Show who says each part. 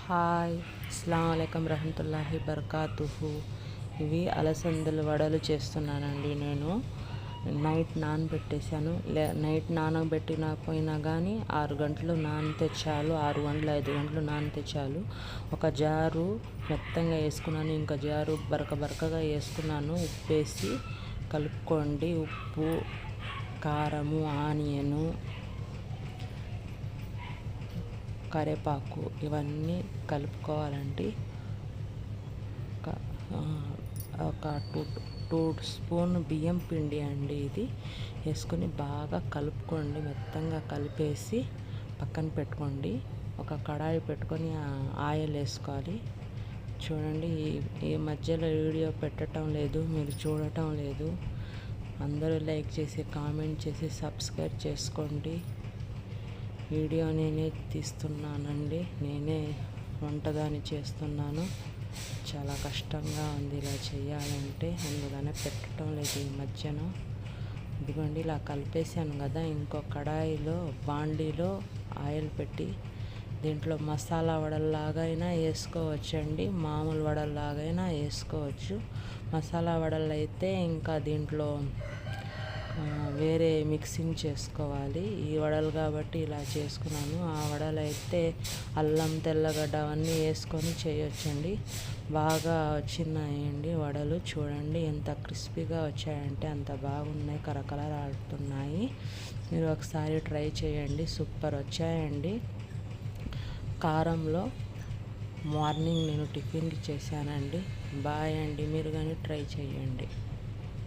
Speaker 1: Hi అస్సలాము అలైకుం రహమతుల్లాహి బర్కాతుహు. ఇవి అలసందల వడలు చేస్తున్నానండి. నేను నైట్ నానబెట్టేశాను. నైట్ నానబెట్టినపోయినా కానీ 6 గంటలు నానితే చాలు. 6 గంటలు 5 గంటలు నానితే చాలు. ఒక జారు మెత్తంగా వేసుకున్నాను, ఇంకా జారు బరకగా వేసుకున్నాను. ఉప్పు వేసి కలుపుకోండి. ఉప్పు, కారము, ఆనియను, కరివేపాకు ఇవన్నీ కలుపుకోవాలండి. ఒక టూ స్పూన్ బియ్యం పిండి అండి ఇది వేసుకొని బాగా కలుపుకోండి. మెత్తంగా కలిపేసి పక్కన పెట్టుకోండి. ఒక కడాయి పెట్టుకొని ఆయిల్ వేసుకోవాలి. చూడండి, ఈ మధ్యలో వీడియో పెట్టడం లేదు, మీరు చూడటం లేదు. అందరూ లైక్ చేసి కామెంట్ చేసి సబ్స్క్రైబ్ చేసుకోండి. వీడియో నేనే తీస్తున్నానండి, నేనే వంటదాన్ని చేస్తున్నాను. చాలా కష్టంగా ఉంది ఇలా చేయాలంటే, అందుకనే పెట్టడం లేదు ఈ మధ్యన. ఇదిగోండి, ఇలా కలిపేసాను కదా. ఇంకో కడాయిలో బాండీలో ఆయిల్ పెట్టి దీంట్లో మసాలా వడల్లాగా అయినా వేసుకోవచ్చండి, మామూలు వడల్లాగైనా వేసుకోవచ్చు. మసాలా వడలు అయితే ఇంకా దీంట్లో వేరే మిక్సింగ్ చేసుకోవాలి. ఈ వడలు కాబట్టి ఇలా చేసుకున్నాను. ఆ వడలు అయితే అల్లం, తెల్లగడ్డ అవన్నీ వేసుకొని చేయొచ్చండి. బాగా వచ్చినాయండి వడలు. చూడండి ఎంత క్రిస్పీగా వచ్చాయంటే అంత బాగున్నాయి, కరకరలాడుతున్నాయి. మీరు ఒకసారి ట్రై చేయండి, సూపర్ వచ్చాయండి. కారంలో మార్నింగ్ నేను టిఫిన్ చేశానండి. బాయ్ అండి, మీరు కానీ ట్రై చేయండి.